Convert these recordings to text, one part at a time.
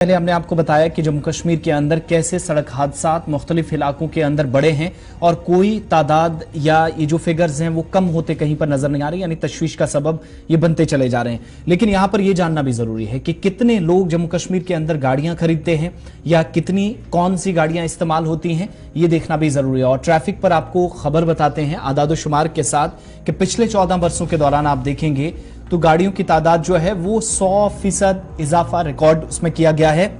पहले हमने आपको बताया कि जम्मू कश्मीर के अंदर कैसे सड़क हादसा मुख्तलिफ इलाकों के अंदर बढ़े हैं और कोई तादाद या ये जो फिगर्स हैं वो कम होते कहीं पर नजर नहीं आ रही, यानी तशवीश का सबब ये बनते चले जा रहे हैं। लेकिन यहां पर यह जानना भी जरूरी है कि कितने लोग जम्मू कश्मीर के अंदर गाड़ियां खरीदते हैं या कितनी कौन सी गाड़ियां इस्तेमाल होती हैं, ये देखना भी जरूरी है। और ट्रैफिक पर आपको खबर बताते हैं आदादोशुमार के साथ कि पिछले 14 वर्षों के दौरान आप देखेंगे तो गाड़ियों की तादाद जो है वो 100% इजाफा रिकॉर्ड उसमें किया गया है।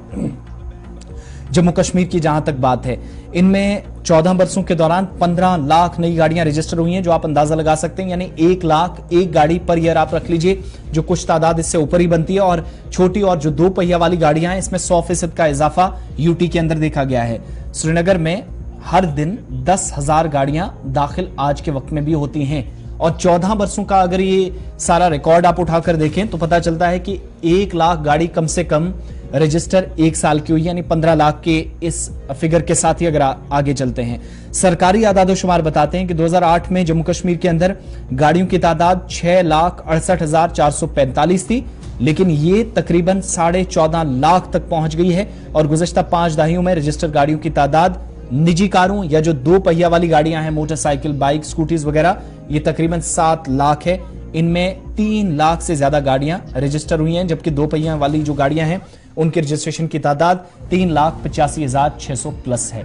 जम्मू कश्मीर की जहां तक बात है, इनमें 14 वर्षों के दौरान 15 लाख नई गाड़ियां रजिस्टर हुई हैं, जो आप अंदाजा लगा सकते हैं, यानी 1 लाख एक गाड़ी पर ईयर आप रख लीजिए, जो कुछ तादाद इससे ऊपर ही बनती है। और छोटी और जो 2 पहिया वाली गाड़ियां हैं, इसमें 100% का इजाफा यूटी के अंदर देखा गया है। श्रीनगर में हर दिन 10,000 गाड़ियां दाखिल आज के वक्त में भी होती हैं। और 14 वर्षों का अगर ये सारा रिकॉर्ड आप उठाकर देखें तो पता चलता है कि 1 लाख गाड़ी कम से कम रजिस्टर 1 साल की हुई, यानी 15 लाख के इस फिगर के साथ ही अगर आगे चलते हैं। सरकारी आदादोशुमार बताते हैं कि 2008 में जम्मू कश्मीर के अंदर गाड़ियों की तादाद 6,68,445 थी, लेकिन ये तकरीबन 14.5 लाख तक पहुंच गई है। और गुज़श्ता 5 दहाइयों में रजिस्टर्ड गाड़ियों की तादाद निजी कारों या जो 2 पहिया वाली गाड़ियां हैं, मोटरसाइकिल, बाइक, स्कूटीज वगैरह, ये तकरीबन 7 लाख है। इनमें 3 लाख से ज्यादा गाड़ियां रजिस्टर हुई हैं, जबकि 2 पहिया वाली जो गाड़ियां हैं उनके रजिस्ट्रेशन की तादाद 3,85,600 प्लस है।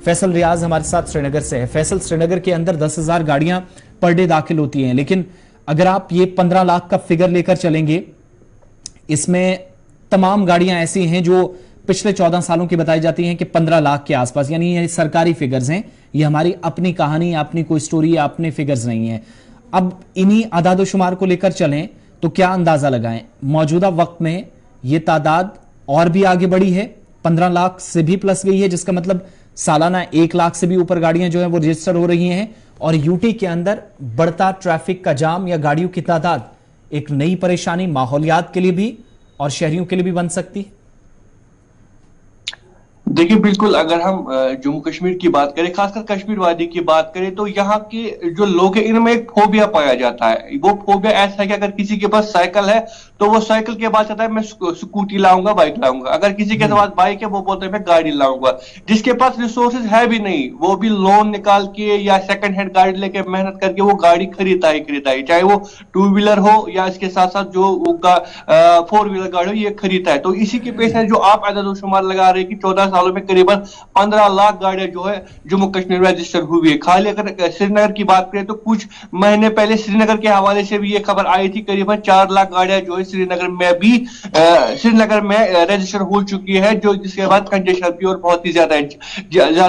फैसल रियाज हमारे साथ श्रीनगर से है। फैसल, श्रीनगर के अंदर 10,000 गाड़ियां पर डे दाखिल होती हैं, लेकिन अगर आप ये 15 लाख का फिगर लेकर चलेंगे, इसमें तमाम गाड़ियां ऐसी हैं जो पिछले 14 सालों की बताई जाती हैं कि 15 लाख के आसपास, यानी ये सरकारी फिगर्स हैं, ये हमारी अपनी कहानी, अपनी कोई स्टोरी या अपने फिगर्स नहीं है। अब इन्हीं आदादोशुमार को लेकर चलें तो क्या अंदाजा लगाएं, मौजूदा वक्त में ये तादाद और भी आगे बढ़ी है, 15 लाख से भी प्लस गई है, जिसका मतलब सालाना 1 लाख से भी ऊपर गाड़ियां जो है वो रजिस्टर हो रही हैं। और यूटी के अंदर बढ़ता ट्रैफिक का जाम या गाड़ियों की तादाद एक नई परेशानी माहौलियात के लिए भी और शहरियों के लिए भी बन सकती है। देखिए, बिल्कुल अगर हम जम्मू कश्मीर की बात करें, खासकर कश्मीर वादी की बात करें, तो यहाँ के जो लोग हैं इनमें एक फोबिया पाया जाता है। वो फोबिया ऐसा है कि अगर किसी के पास साइकिल है तो वो साइकिल के बाद कहता है मैं स्कूटी लाऊंगा, बाइक लाऊंगा। अगर किसी के पास बाइक है वो बोलते हैं मैं गाड़ी लाऊंगा। जिसके पास रिसोर्सेज है भी नहीं, वो भी लोन निकाल के या सेकंड हैंड गाड़ी लेके मेहनत करके वो गाड़ी खरीदता ही, चाहे वो 2 व्हीलर हो या इसके साथ साथ जो 4 व्हीलर गाड़ी हो, ये खरीदता है। तो इसी के पेश है जो आप आदादोशुमार लगा रहे हैं कि 14 सालों में करीबन 15 लाख गाड़ियां जो है जम्मू कश्मीर में रजिस्टर हुई है। खाली अगर श्रीनगर की बात करें तो कुछ महीने पहले श्रीनगर के हवाले से भी ये खबर आई थी, करीबन 4 लाख गाड़ियां जो है श्रीनगर में रजिस्टर हो चुकी है, जो जिसके बाद कंजेशन भी और बहुत ही ज्यादा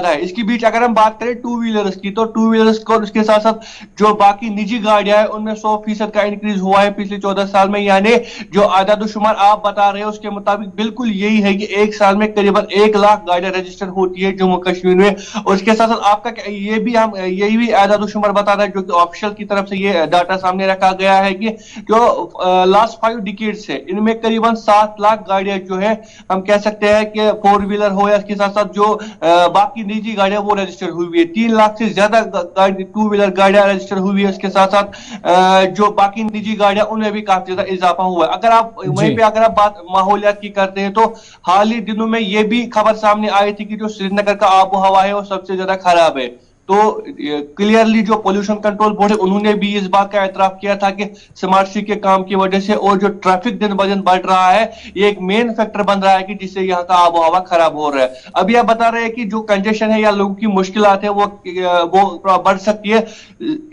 है। इसके बीच अगर हम बात करें 2 व्हीलर्स की, तो 2 व्हीलर्स को उसके साथ साथ जो बाकी निजी गाड़ियां हैं उनमें 100% का इंक्रीज हुआ है पिछले 14 साल में। यानी जो आदादोशुमार आप बता रहे हैं उसके मुताबिक बिल्कुल यही है कि एक साल में करीबन 1 लाख गाड़ियां रजिस्टर होती है जम्मू कश्मीर में। और उसके साथ साथ आपका यही भी आदादोशुमार बता रहा है, जो कि ऑफिशियल की तरफ से ये डाटा सामने रखा गया है कि जो लास्ट 5 डिकेड्स है, इनमें करीबन 7 लाख गाड़ियां जो है हम कह सकते हैं कि 4 व्हीलर हो या इसके साथ साथ जो बाकी निजी गाड़ियां वो रजिस्टर हुई है। 3 लाख से ज्यादा 2 व्हीलर गाड़ियां रजिस्टर हुई है। इसके साथ साथ जो बाकी निजी गाड़ियां उनमें भी काफी ज्यादा इजाफा हुआ है। अगर आप वहीं पे अगर आप बात माहौलियात की करते हैं तो हाल ही दिनों में ये भी खबर सामने आई थी कि जो श्रीनगर का आबो हवा है वो सबसे ज्यादा खराब है। तो क्लियरली जो पोल्यूशन कंट्रोल बोर्ड है उन्होंने भी इस बात का एतराफ किया था कि स्मार्ट सिटी के काम की वजह से और जो ट्रैफिक दिन ब दिन बढ़ रहा है, ये एक मेन फैक्टर बन रहा है कि जिससे यहाँ का आबो हवा खराब हो रहा है। अभी आप बता रहे हैं कि जो कंजेशन है या लोगों की मुश्किलात है वो बढ़ सकती है।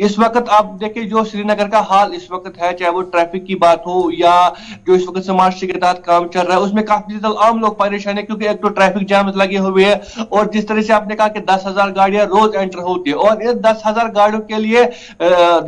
इस वक्त आप देखिए जो श्रीनगर का हाल इस वक्त है, चाहे वो ट्रैफिक की बात हो या जो इस वक्त स्मार्ट सिटी के तहत काम चल रहा है, उसमें काफी ज्यादा आम लोग परेशान है, क्योंकि एक तो ट्रैफिक जाम लगे हुए है और जिस तरह से आपने कहा कि 10,000 गाड़ियां रोज एंटर होती है और इन 10,000 गाड़ियों के लिए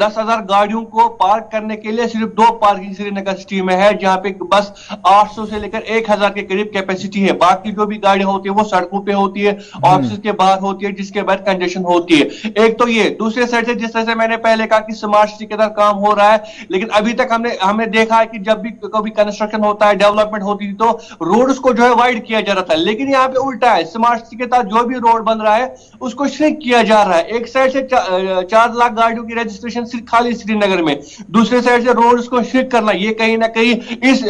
10,000 गाड़ियों को पार्क करने के लिए सिर्फ 2 पार्किंग श्रीनगर सिटी में है, जहां पे बस 800 से लेकर 1,000 के करीब कैपेसिटी है। बाकी जो भी गाड़ियां होती है वो सड़कों पे होती है, ऑफिस के बाहर होती है, जिसके बाद कंजेशन होती है। एक तो ये, दूसरे साइड से जिस तरह से मैंने पहले कहा कि स्मार्ट सिटी के तरह काम हो रहा है, लेकिन अभी तक हमने देखा है कि जब भी कभी कंस्ट्रक्शन होता है, डेवलपमेंट होती है, तो रोड्स को जो है वाइड किया जा रहा था। लेकिन यहाँ पे उल्टा है, स्मार्ट सिटी के तहत जो भी रोड बन रहा है उसको श्रिंक किया जा रहा है। एक साइड से 4 लाख गाड़ियों की रजिस्ट्रेशन सिर्फ खाली श्रीनगर में, दूसरे साइड से रोड्स को श्रिंक करना, ये कहीं ना कहीं इस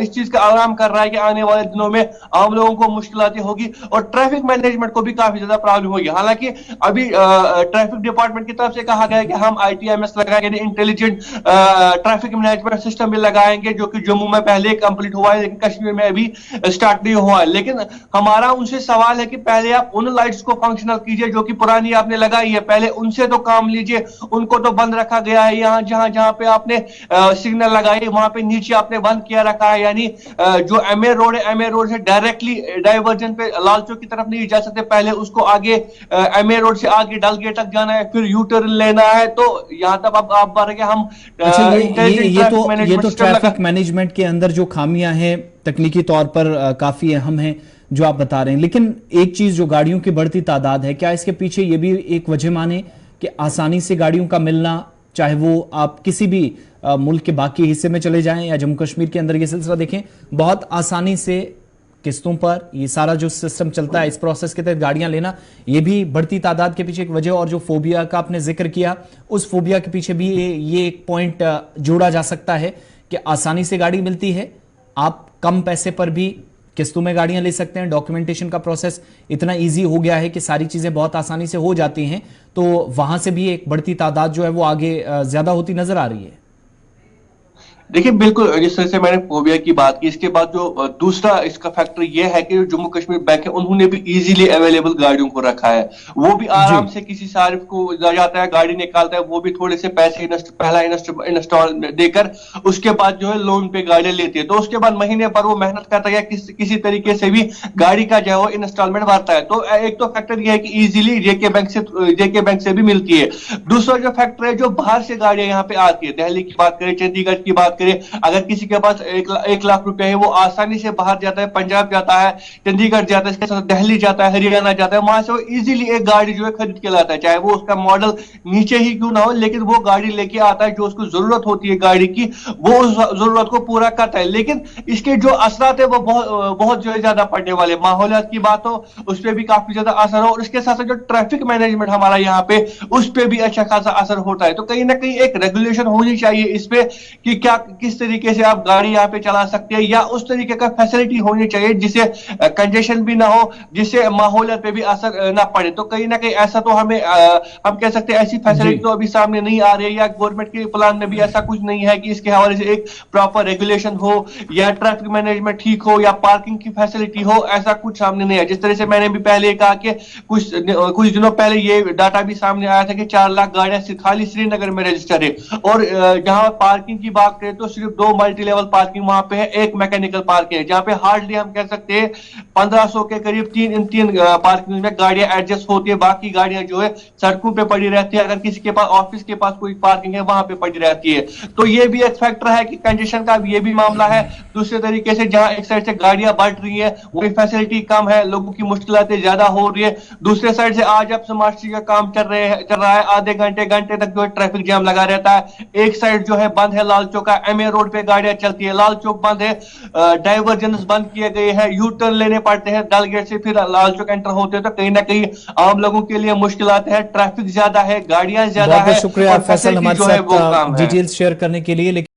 चीज का आराम कर रहा है कि आने वाले दिनों में आम लोगों को मुश्किलातें होगी और ट्रैफिक मैनेजमेंट को भी काफी ज्यादा प्रॉब्लम होगी। हालांकि अभी ट्रैफिक डिपार्टमेंट की तरफ से कहा गया है कि हम ITMS लगाएंगे, इंटेलिजेंट ट्रैफिक मैनेजमेंट सिस्टम भी लगाएंगे, जो कि जम्मू में पहले कंप्लीट हुआ है लेकिन कश्मीर में अभी स्टार्ट नहीं हुआ है। लेकिन हमारा उनसे सवाल है कि पहले आप उन लाइट्स को फंक्शनल कीजिए जो कि पुरानी आपने लगाई है, पहले उनसे तो काम लीजिए। उनको तो बंद रखा गया है, यहाँ जहां जहां पे आपने सिग्नल लगाई वहां पे नीचे आपने बंद किया रखा है। यानी जो MA रोड है, MA रोड से डायरेक्टली डाइवर्जन पे लाल चौक की तरफ नहीं जा सकते, पहले उसको आगे MA रोड से आगे डलगेट तक जाना है, फिर यू टर्न लेना है। तो यहाँ तक अब आप बार हम अच्छा, ये तो ट्रैफिक मैनेजमेंट के अंदर जो खामियां हैं तकनीकी तौर पर काफी अहम है जो आप बता रहे हैं। लेकिन एक चीज जो गाड़ियों की बढ़ती तादाद है, क्या इसके पीछे ये भी एक वजह माने कि आसानी से गाड़ियों का मिलना, चाहे वो आप किसी भी मुल्क के बाकी हिस्से में चले जाएं या जम्मू कश्मीर के अंदर ये सिलसिला देखें, बहुत आसानी से किस्तों पर ये सारा जो सिस्टम चलता है, इस प्रोसेस के तहत गाड़ियां लेना, ये भी बढ़ती तादाद के पीछे एक वजह। और जो फोबिया का आपने जिक्र किया, उस फोबिया के पीछे भी ये एक पॉइंट जोड़ा जा सकता है कि आसानी से गाड़ी मिलती है, आप कम पैसे पर भी किस्तों में गाड़ियां ले सकते हैं, डॉक्यूमेंटेशन का प्रोसेस इतना इजी हो गया है कि सारी चीजें बहुत आसानी से हो जाती हैं, तो वहां से भी एक बढ़ती तादाद जो है वो आगे ज्यादा होती नजर आ रही है। देखिए बिल्कुल, जिस तरह से मैंने फोबिया की बात की, इसके बाद जो दूसरा इसका फैक्टर ये है कि जम्मू कश्मीर बैंक है उन्होंने भी इजीली अवेलेबल गाड़ियों को रखा है। वो भी आराम से किसी सारिफ को जाता है, गाड़ी निकालता है, वो भी थोड़े से पैसे पहला इंस्टॉल देकर उसके बाद जो है लोन पे गाड़ियां लेती है। तो उसके बाद महीने भर वो मेहनत करता है, किसी तरीके से भी गाड़ी का जो है वो इंस्टॉलमेंट भरता है। तो एक तो फैक्टर ये है कि इजीली जेके बैंक से भी मिलती है। दूसरा जो फैक्टर है, जो बाहर से गाड़ियां यहाँ पे आती है, दिल्ली की बात करें, चंडीगढ़ की बात करें, अगर किसी के पास 1 लाख रुपए है, वो आसानी से बाहर जाता है, पंजाब जाता है, चंडीगढ़ जाता है, इसके साथ दिल्ली जाता है, हरियाणा जाता है, वहां से वो इजीली एक गाड़ी जो है खरीद के लाता है, चाहे वो उसका मॉडल नीचे ही क्यों ना हो, लेकिन वो गाड़ी लेके आता है, जो उसको जरूरत होती है गाड़ी की, वो उस जरूरत को पूरा करता है। लेकिन इसके जो असरात है वो बहुत जो है ज्यादा पड़ने वाले, माहौलियात की बात हो उस पर भी काफी ज्यादा असर हो, और इसके साथ साथ जो ट्रैफिक मैनेजमेंट हमारा यहाँ पे उस पर भी अच्छा खासा असर होता है। तो कहीं ना कहीं एक रेगुलेशन होनी चाहिए इस पे कि क्या किस तरीके से आप गाड़ी यहाँ पे चला सकते हैं, या उस तरीके का फैसिलिटी होनी चाहिए जिससे कंजेशन भी ना हो, जिससे माहौलियत पे भी असर ना पड़े। तो कहीं ना कहीं ऐसा तो हम कह सकते हैं ऐसी फैसिलिटी तो अभी सामने नहीं आ रही है, या गवर्नमेंट के प्लान में भी ऐसा कुछ नहीं है कि इसके हवाले से एक प्रॉपर रेगुलेशन हो, या ट्रैफिक मैनेजमेंट ठीक हो, या पार्किंग की फैसिलिटी हो, ऐसा कुछ सामने नहीं है। जिस तरह से मैंने भी पहले कहा कि कुछ दिनों पहले ये डाटा भी सामने आया था कि 4 लाख गाड़ियां खाली श्रीनगर में रजिस्टर है, और जहां पार्किंग की बात करें तो सिर्फ 2 मल्टी लेवल पार्किंग वहां पे है, एक मैकेनिकल पार्किंग है, जहां पे हार्डली हम कह सकते हैं 1500 के करीब तीन पार्किंग में गाड़ियां एडजस्ट होती है, बाकी गाड़ियां जो है सड़कों पे पड़ी रहती है, अगर किसी के पास ऑफिस के पास कोई पार्किंग है वहां पे पड़ी रहती है। तो ये भी एक फैक्टर है कि कंजेशन का ये भी मामला है। दूसरे तरीके से जहां एक साइड से गाड़ियां बढ़ रही है, वही फैसिलिटी कम है, लोगों की मुश्किलातें ज्यादा हो रही है। दूसरे साइड से आज अब स्मार्ट सिटी का काम चल रहा है, आधे घंटे तक जो है ट्रैफिक जाम लगा रहता है। एक साइड जो है बंद है, लाल चौक का MA रोड पे गाड़ियां चलती है, लाल चौक बंद है, डाइवर्जन बंद किए गए हैं, यू टर्न लेने पड़ते हैं, डल गेट से फिर लाल चौक एंटर होते हैं। तो कहीं ना कहीं आम लोगों के लिए मुश्किलात है, ट्रैफिक ज्यादा है, गाड़ियां ज्यादा है। शुक्रिया फैसल हमारे साथ डिटेल्स शेयर करने के लिए।